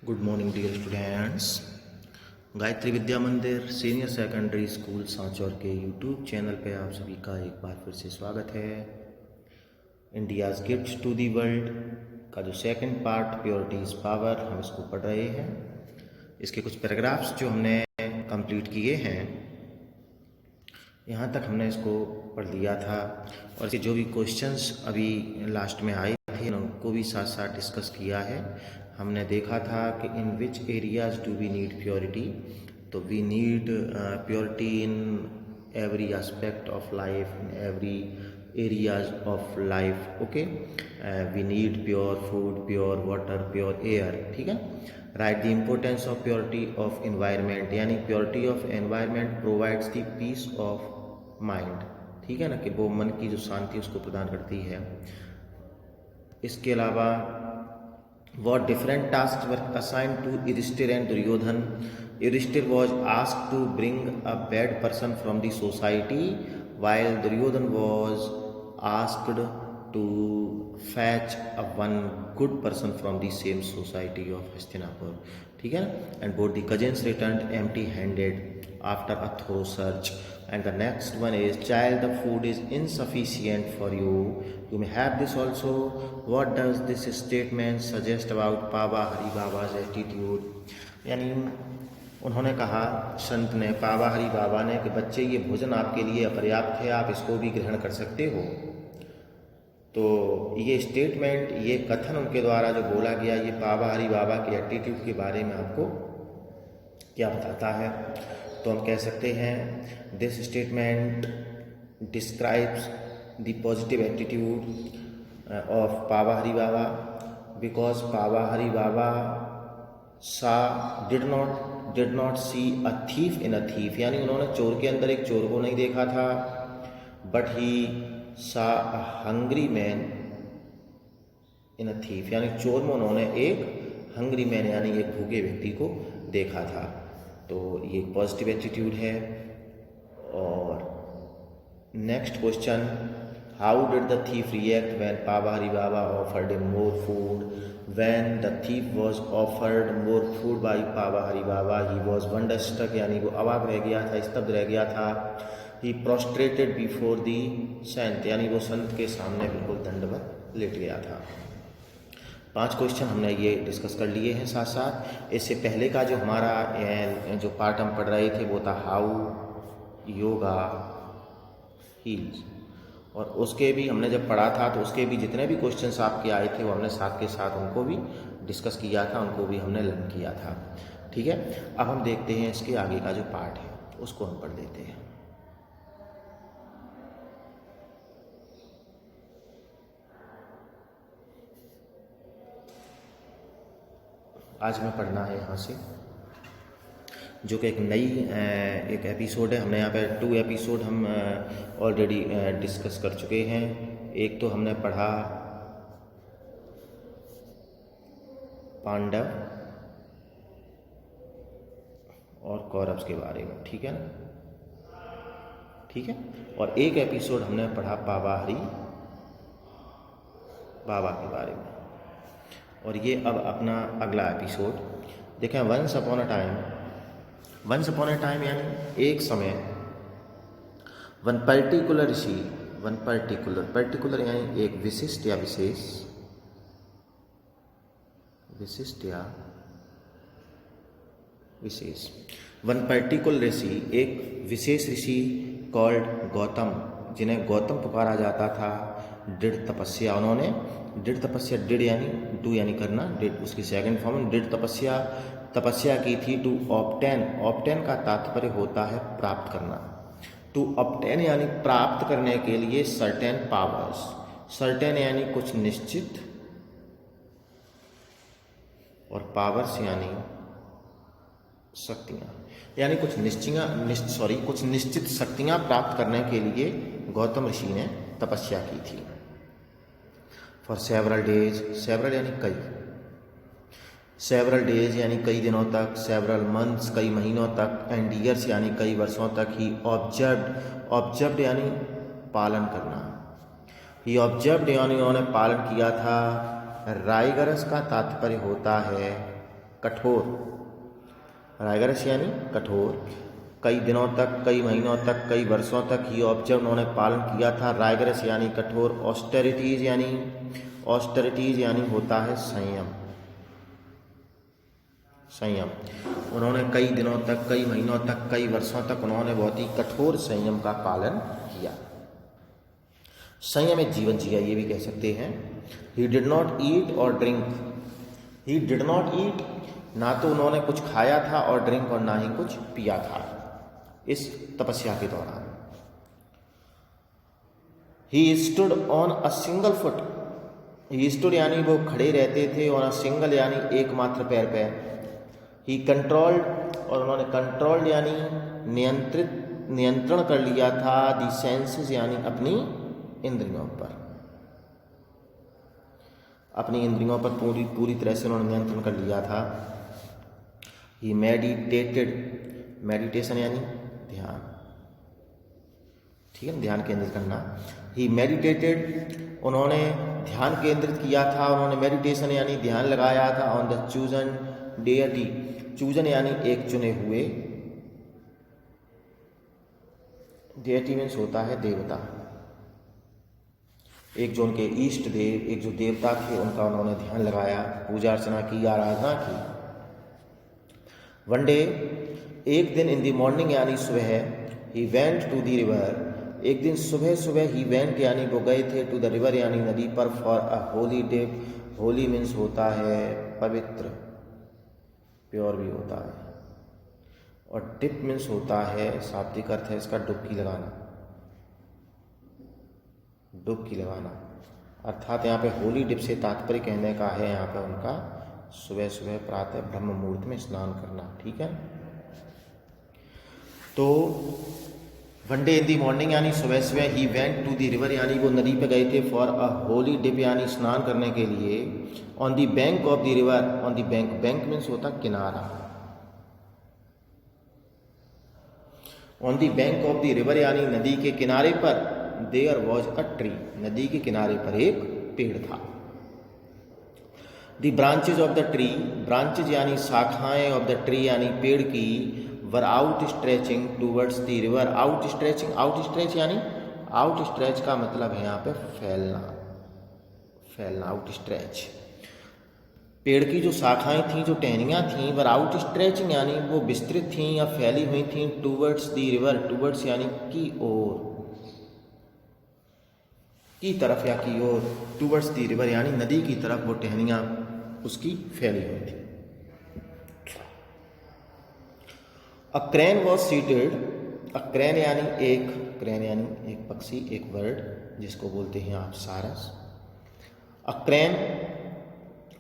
Good morning dear students. Gayatri Vidya Mandir senior secondary school Sanchore के YouTube channel पे आप सभी का एक बार फिर से स्वागत है। India's gift to the world का जो second part purity is power हम इसको पढ़ रहे हैं। इसके कुछ पैराग्राफ्स जो हमने कंप्लीट किए हैं, यहाँ तक हमने इसको पढ़ लिया था और इसके जो भी क्वेश्चंस अभी लास्ट में आए थे उनको भी साथ साथ डिस्कस किया है। हमने देखा था कि in which areas do we need purity, तो we need purity in every aspect of life, in every areas of life. Okay, we need pure food, pure water, pure air. ठीक है, right the importance of purity of environment, यानी purity of environment provides the peace of mind. ठीक है ना, कि वो मन की जो शांति उसको प्रदान करती है। इसके अलावा what different tasks were assigned to Yudhishthir and Duryodhan. Yudhishthir was asked to bring a bad person from the society, while Duryodhan was asked to fetch a one good person from the same society of Hastinapur. ठीक है ना, and both the cousins returned empty-handed after a thorough search. And the next one is, child, the food is insufficient for you. You may have this also. What does this statement suggest about Pava Hari Baba's attitude? यानी उन्होंने कहा, संत ने, पावा हरि बाबा ने, कि बच्चे ये भोजन आपके लिए अपर्याप्त है, आप इसको भी ग्रहण कर सकते हो। तो ये स्टेटमेंट, ये कथन उनके द्वारा जो बोला गया, ये पावा हरि बाबा के एटीट्यूड के बारे में आपको क्या बताता है? तो हम कह सकते हैं, this statement describes the positive attitude of Pava Hari Baba, because Pava Hari Baba did not see a thief in a thief, यानी उन्होंने चोर के अंदर एक चोर को नहीं देखा था, बट ही सा a hungry man in a thief, यानी चोर में उन्होंने एक हंग्री मैन यानी एक भूखे व्यक्ति को देखा था। तो ये पॉजिटिव एटीट्यूड है। और next question, how did the thief react when Pava Hari Baba offered him more food? When the thief was offered more food by Pava Hari Baba, he was wonderstruck, यानी वो अवाक रह गया था, स्तब्ध रह गया था। ही प्रोस्ट्रेटेड बिफोर दी सेंट, यानी वो संत के सामने बिल्कुल दंडवत लेट गया था। 5 क्वेश्चन हमने ये डिस्कस कर लिए हैं साथ साथ। इससे पहले का जो हमारा जो पार्ट हम पढ़ रहे थे वो था हाउ योगा हील्स, और उसके भी हमने जब पढ़ा था तो उसके भी जितने भी क्वेश्चंस आपके आए थे वो हमने साथ के साथ उनको भी डिस्कस किया था, उनको भी हमने लर्न किया था। ठीक है, अब हम देखते हैं इसके आगे का जो पार्ट है उसको हम पढ़ लेते हैं। आज हमें पढ़ना है यहाँ से, जो कि एक नई एक एपिसोड है। हमने यहाँ पे 2 एपिसोड हम ऑलरेडी डिस्कस कर चुके हैं। एक तो हमने पढ़ा पांडव और कौरव के बारे में, ठीक है ना, ठीक है। और एक एपिसोड हमने पढ़ा पावा हरि बाबा के बारे में, और ये अब अपना अगला एपिसोड देखें। वंस अपॉन अ टाइम यानी एक समय, वन पर्टिकुलर ऋषि, वन पर्टिकुलर यानी एक विशिष्ट या विशेष, वन पर्टिकुलर ऋषि, एक विशेष ऋषि कॉल्ड गौतम, जिन्हें गौतम पुकारा जाता था, दृढ़ तपस्या, उन्होंने दृढ़ तपस्या, दृढ़ यानी डू यानी करना, दृढ़ उसकी सेकंड फॉर्म, दृढ़ तपस्या की थी। टू ऑब्टेन का तात्पर्य होता है प्राप्त करना। टू ऑब्टेन यानी प्राप्त करने के लिए सर्टेन पावर्स, सर्टेन यानी कुछ निश्चित, और पावर्स यानी शक्तियाँ, यानी कुछ निश्चित शक्तियाँ प्राप्त करने के लिए गौतम ऋषि ने तपस्या की थी। फॉर सेवरल डेज, सेवरल यानी कई, सेवरल डेज यानी कई दिनों तक, सेवरल मंथ्स कई महीनों तक, एंड ईयर्स यानी कई वर्षों तक। ही ऑब्जर्व्ड यानी पालन करना, ही ऑब्जर्व्ड यानी उन्होंने पालन किया था। राइगरस का तात्पर्य होता है कठोर, राइगरस यानी कठोर, कई दिनों तक, कई महीनों तक, कई वर्षों तक ही ऑब्जर्व उन्होंने पालन किया था। राइगरस यानी कठोर, ऑस्टेरिटीज यानी होता है संयम, संयम। उन्होंने कई दिनों तक, कई महीनों तक, कई वर्षों तक उन्होंने बहुत ही कठोर संयम का पालन किया, संयमित जीवन जिया, ये भी कह सकते हैं। ही डिड नॉट ईट और drink, he did not eat, ना तो उन्होंने कुछ खाया था, और ड्रिंक, और ना ही कुछ पिया था इस तपस्या के दौरान। He stood on a single foot, he stood यानी वो खड़े रहते थे, ऑन अ सिंगल यानी एकमात्र पैर पे। ही कंट्रोल्ड, और उन्होंने कंट्रोल्ड यानी नियंत्रण कर लिया था, दी सेंसेस यानी अपनी इंद्रियों पर, अपनी इंद्रियों पर पूरी तरह से उन्होंने नियंत्रण कर लिया था। ही मेडिटेटेड, मेडिटेशन यानी ध्यान, ठीक है, ध्यान केंद्रित करना। ही मेडिटेटेड, उन्होंने ध्यान केंद्रित किया था, उन्होंने मेडिटेशन यानी ध्यान लगाया था, on the chosen deity, chosen यानी एक चुने हुए, डेटी मीन्स होता है देवता, एक जो उनके इष्ट देव, एक जो देवता थे उनका उन्होंने ध्यान लगाया, पूजा अर्चना की, आराधना की। वन डे, एक दिन, इन दी मॉर्निंग यानी सुबह, he went to the river, एक दिन सुबह सुबह, ही वेंट यानी वो गए थे, टू द रिवर यानी नदी पर, for a holy dip, holy means होता है पवित्र, प्योर भी होता है, और डिप मीन्स होता है, शाब्दिक अर्थ है इसका डुबकी लगाना, डुबकी लगाना, अर्थात यहाँ पे होली डिप से तात्पर्य कहने का है यहाँ पे उनका सुबह सुबह प्रातः ब्रह्म मुहूर्त में स्नान करना, ठीक है। तो one day in the morning यानी सुबह सुबह, he went to the river यानी वो नदी पे गए थे, फॉर अ होली डिप यानी स्नान करने के लिए, on the bank of the river, on the bank, bank means होता किनारा, on the bank of the river यानी नदी के किनारे पर, देयर वॉज अ ट्री, नदी के किनारे पर एक पेड़ था। The branches of the tree, branches यानी शाखाएं, ऑफ द ट्री यानी पेड़ की, were out stretching towards the river, out stretching, out stretch यानी, आउट स्ट्रेच का मतलब है यहाँ पे फैलना, फैलना, आउट स्ट्रेच। पेड़ की जो शाखाएं थीं, जो टहनियाँ थीं, वर आउट स्ट्रेचिंग यानी वो विस्तृत थीं या फैली हुई थीं, टूवर्ड्स द रिवर, टूवर्ड्स यानी की ओर, की तरफ या की ओर, टूवर्ड्स द रिवर यानी नदी की तरफ वो टहनियाँ उसकी फैली हुई थी। A crane was seated, a crane यानी एक, क्रेन यानी एक पक्षी, एक बर्ड जिसको बोलते हैं आप सारस। अ क्रेन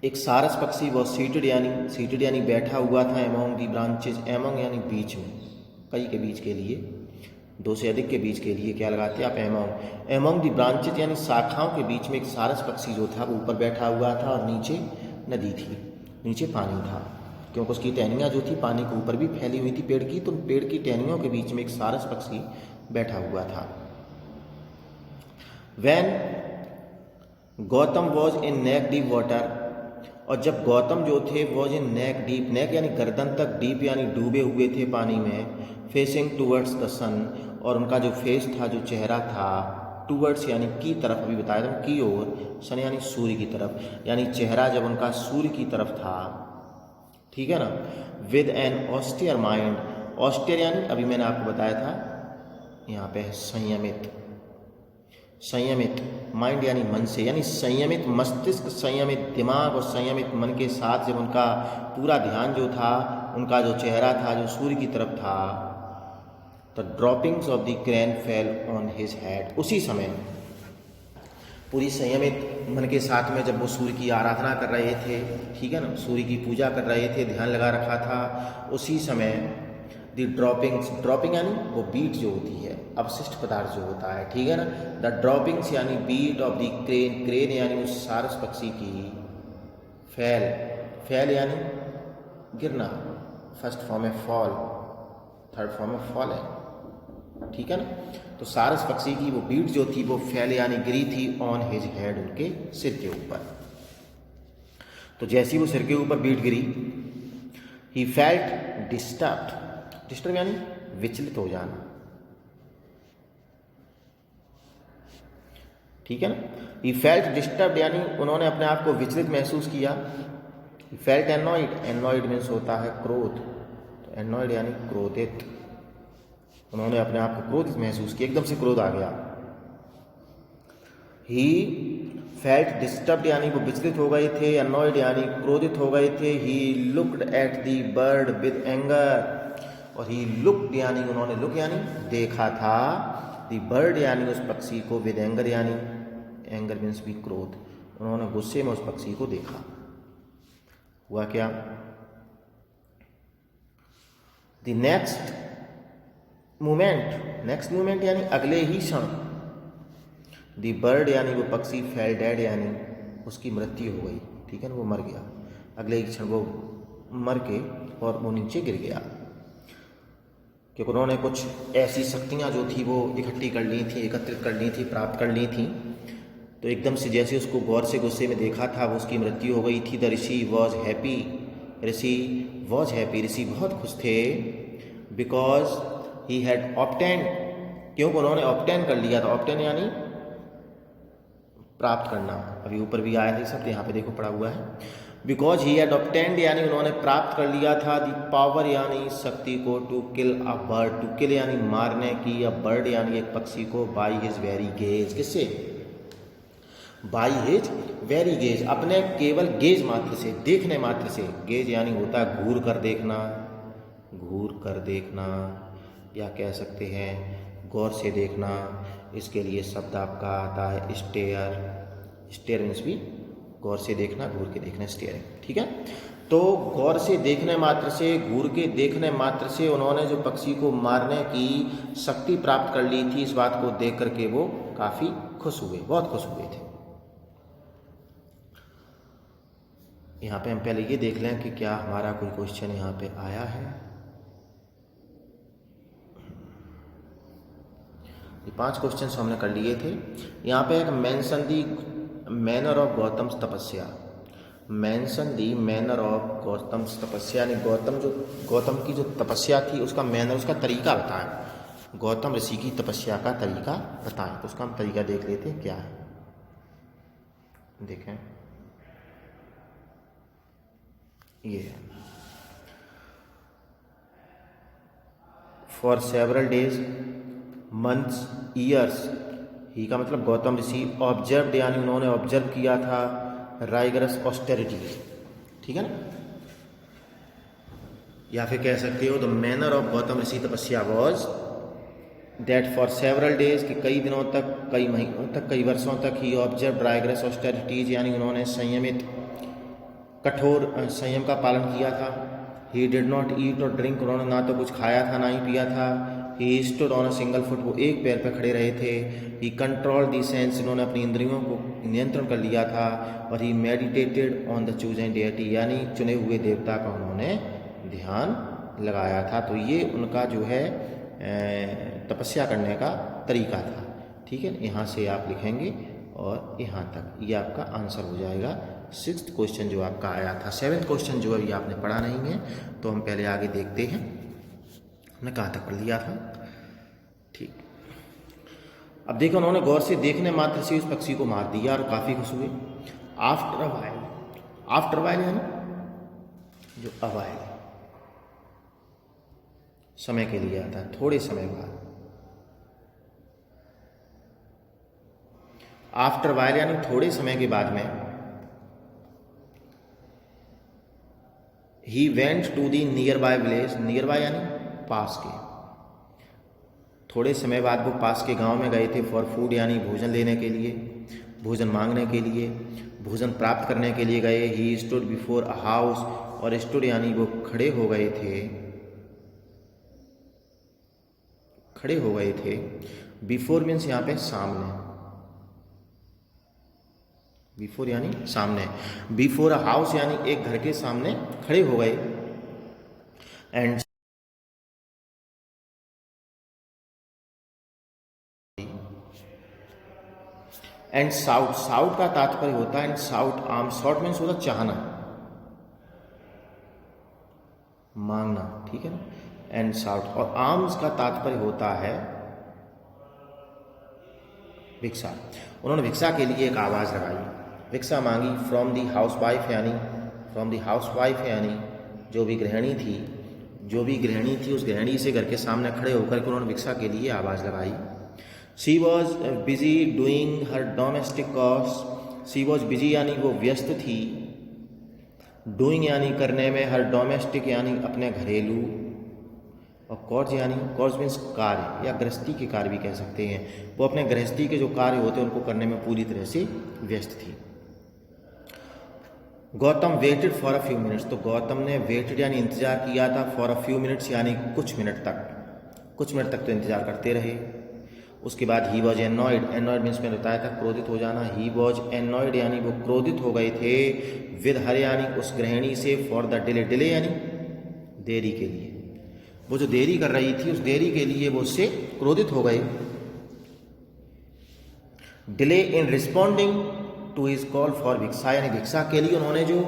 एक सारस पक्षी, वॉज सीटेड यानी बैठा हुआ था, एमोंग दी ब्रांचेज, एमोंग यानी बीच में, कई के बीच के लिए, दो से अधिक के बीच के लिए क्या लगाते हैं आप, एमोंग, एमोंग दी ब्रांचेज यानी शाखाओं के बीच में एक सारस पक्षी जो था वो ऊपर बैठा हुआ था, और नीचे नदी थी, नीचे पानी था, क्योंकि उसकी टहनियाँ जो थी पानी के ऊपर भी फैली हुई थी पेड़ की, तो पेड़ की टहनियों के बीच में एक सारस पक्षी बैठा हुआ था। When Gautam was in neck deep water, और जब गौतम जो थे वॉज इन नेक डीप, नेक यानी गर्दन तक, डीप यानी डूबे हुए थे पानी में, फेसिंग टूवर्ड्स द सन, और उनका जो फेस था, जो चेहरा था, टूवर्ड्स यानी की तरफ, अभी बताया था की ओर, सन यानी सूर्य की तरफ, यानी चेहरा जब उनका सूर्य की तरफ था, ठीक है ना। With an austere mind, austere यानी अभी मैंने आपको बताया था यहाँ पे संयमित, संयमित, माइंड यानी मन से, यानी संयमित मस्तिष्क, संयमित दिमाग और संयमित मन के साथ जब उनका पूरा ध्यान जो था, उनका जो चेहरा था जो सूर्य की तरफ था, तो droppings of the crane fell on his head, उसी समय पूरी संयमित मन के साथ में जब वो सूर्य की आराधना कर रहे थे, ठीक है ना, सूर्य की पूजा कर रहे थे, ध्यान लगा रखा था, उसी समय द ड्रॉपिंग्स, ड्रॉपिंग यानी वो बीट जो होती है, अवशिष्ट पदार्थ जो होता है, ठीक है ना, द ड्रॉपिंग्स यानी बीट ऑफ द क्रेन, क्रेन यानी उस सारस पक्षी की, फैल, फैल यानी गिरना, फर्स्ट फॉर्म है फॉल, थर्ड फॉर्म है फॉल है, ठीक है ना। तो सारस पक्षी की वो बीट जो थी वो फैल यानी गिरी थी, ऑन हिज हेड, उनके सिर के ऊपर। तो जैसी वो सिर के ऊपर बीट गिरी, ही फेल्ट डिस्टर्ब्ड, डिस्टर्ब यानी विचलित हो जाना, ठीक है ना। ही फेल्ट डिस्टर्ब्ड यानी उन्होंने अपने आप को विचलित महसूस किया। He felt annoyed, annoyed means होता है क्रोध, तो एनॉयड यानी क्रोधित, उन्होंने अपने आप को क्रोधित महसूस किया, एकदम से क्रोध आ गया। ही फेल्ट डिस्टर्ब्ड यानी वो विचलित हो गए थे, एनॉयड यानी क्रोधित हो गए थे। He looked at the bird with anger, और ही लुक्ड यानी उन्होंने लुक यानी देखा था, दी बर्ड यानी उस पक्षी को, विद एंगर यानी एंगर मीन्स भी क्रोध, उन्होंने गुस्से में उस पक्षी को देखा। हुआ क्या, the next moment, next moment यानी अगले ही क्षण, दी बर्ड यानी वो पक्षी, फेल डेड यानी उसकी मृत्यु हो गई, ठीक है ना, वो मर गया, अगले ही क्षण वो मर के और वो नीचे गिर गया, क्योंकि उन्होंने कुछ ऐसी शक्तियाँ जो थी वो इकट्ठी कर ली थी, एकत्रित कर ली थी, प्राप्त कर ली थी, तो एकदम से जैसे उसको गौर से गुस्से में देखा था वो उसकी मृत्यु हो गई थी। The rishi was happy, rishi was happy, ऋषि बहुत खुश थे, बिकॉज ही हैड ऑब्टेन्ड, क्योंकि उन्होंने ऑब्टेन कर लिया था, ऑब्टेन यानी प्राप्त करना, अभी ऊपर भी आया है शब्द, यहाँ पे देखो पड़ा हुआ है, बिकॉज ही हैड ऑब्टेन्ड यानी उन्होंने प्राप्त कर लिया था, द पावर यानी शक्ति को, to kill a bird, to kill यानी मारने की, अ बर्ड यानी एक पक्षी को, बाई हिज वेरी गेज, किससे, बाई हिज वेरी गेज, अपने केवल गेज मात्र से, देखने मात्र से, गेज यानी होता है घूर कर देखना, घूर कर देखना, या कह सकते हैं गौर से देखना, इसके लिए शब्द आपका आता है स्टेयर, स्टेयर मीन्स भी गौर से देखना, घूर के देखना, स्टेयरिंग, ठीक है। तो गौर से देखने मात्र से, घूर के देखने मात्र से उन्होंने जो पक्षी को मारने की शक्ति प्राप्त कर ली थी, इस बात को देख करके वो काफ़ी खुश हुए, बहुत खुश हुए थे। यहाँ पे हम पहले ये देख लें कि क्या हमारा कोई क्वेश्चन यहाँ पे आया है। ये 5 क्वेश्चन हमने कर लिए थे। यहाँ पे एक mention the manner of Gautam tapasya, mention the manner of Gautam tapasya, यानी गौतम की जो तपस्या थी उसका मैनर, उसका तरीका बताएं, गौतम ऋषि की तपस्या का तरीका बताएं, तो उसका हम तरीका देख लेते हैं क्या है। देखें ये है, for several days, months, years, he का मतलब गौतम ऋषि, ऑब्जर्व्ड यानी उन्होंने ऑब्जर्व किया था, राइगरस ऑस्टेरिटी, ठीक है ना, या फिर कह सकते हो द मैनर ऑफ गौतम ऋषि तपस्या was that for several days, कि कई दिनों तक, कई महीनों तक, कई वर्षों तक, ही ऑब्जर्व राइगरस ऑस्टेरिटीज यानी उन्होंने संयमित, कठोर संयम का पालन किया था। ही डिड नॉट ईट और ड्रिंक, उन्होंने ना तो कुछ खाया था ना ही पिया था। He stood on a single foot, वो एक पैर पर खड़े रहे थे। ही कंट्रोल दी सेंस, इन्होंने अपनी इंद्रियों को नियंत्रण कर लिया था। और he meditated on the chosen deity, यानी चुने हुए देवता का उन्होंने ध्यान लगाया था। तो ये उनका जो है तपस्या करने का तरीका था, ठीक है। यहाँ से आप लिखेंगे और यहाँ तक, ये आपका आंसर हो जाएगा। 6th क्वेश्चन जो आपका आया था, 7th क्वेश्चन जो अभी आपने पढ़ा नहीं है, तो हम पहले आगे देखते हैं हमने कहाँ तक पढ़ लिया था, ठीक। अब देखो, उन्होंने गौर से देखने मात्र से उस पक्षी को मार दिया और काफ़ी खुश हुए। After a while, after while यानी जो अवाइल, समय के लिए आता है, थोड़े समय बाद। आफ्टर वाइल यानी थोड़े समय के बाद में। He went to the nearby village, nearby यानी पास के, थोड़े समय बाद वो पास के गांव में गए थे। फॉर फूड यानी भोजन लेने के लिए, भोजन मांगने के लिए, भोजन प्राप्त करने के लिए गए। He stood before a house, और स्टूड यानी वो खड़े हो गए थे, खड़े हो गए थे। बिफोर मीन्स यहाँ पे सामने, बिफोर यानी सामने, बिफोर अ हाउस यानी एक घर के सामने खड़े हो गए। एंड साउट, साउट का तात्पर्य होता है and sought alms, sought means होता चाहना, मांगना, ठीक है ना, एंड शाउट। और आर्म्स का तात्पर्य होता है भिक्षा। उन्होंने भिक्षा के लिए एक आवाज़ लगाई, भिक्षा मांगी फ्रॉम दी हाउस वाइफ, यानी जो भी गृहिणी थी उस गृहिणी से घर के सामने खड़े होकर के उन्होंने भिक्षा के लिए आवाज़ लगाई। She was busy doing her domestic chores, she was busy यानी वो व्यस्त थी, डूइंग यानी करने में, हर डोमेस्टिक यानी अपने घरेलू, और कॉर्स मीन्स कार्य या गृहस्थी के कार्य भी कह सकते हैं। वो अपने गृहस्थी के जो कार्य होते हैं उनको करने में पूरी तरह से व्यस्त थी। Gautam waited for a few minutes, तो गौतम ने वेटेड यानी इंतजार किया था, फॉर अ फ्यू मिनट्स यानी कुछ मिनट तक तो इंतजार करते रहे। उसके बाद ही वॉज एनॉयड मीन्स मैंने बताया था क्रोधित हो जाना, ही वॉज एनॉयड यानी वो क्रोधित हो गए थे, विद हर यानी उस गृहिणी से, फॉर द डिले यानी देरी के लिए, वो जो देरी कर रही थी उस देरी के लिए वो उससे क्रोधित हो गए। Delay in responding to his call for भिक्षा, यानी भिक्षा के लिए उन्होंने जो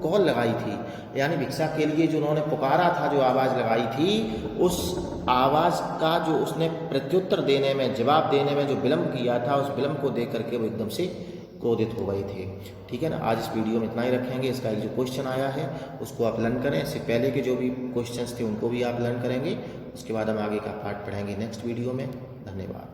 कॉल लगाई थी, यानी भिक्षा के लिए जो उन्होंने पुकारा था, जो आवाज़ लगाई थी, उस आवाज़ का जो उसने प्रत्युत्तर देने में, जवाब देने में जो विलम्ब किया था, उस विलम्ब को देख करके वो एकदम से क्रोधित हो गए थे। ठीक है ना, आज इस वीडियो में इतना ही रखेंगे। इसका एक जो क्वेश्चन आया है उसको आप लर्न करें, इससे पहले के जो भी क्वेश्चंस थे उनको भी आप लर्न करेंगे। उसके बाद हम आगे का पार्ट पढ़ेंगे नेक्स्ट वीडियो में। धन्यवाद।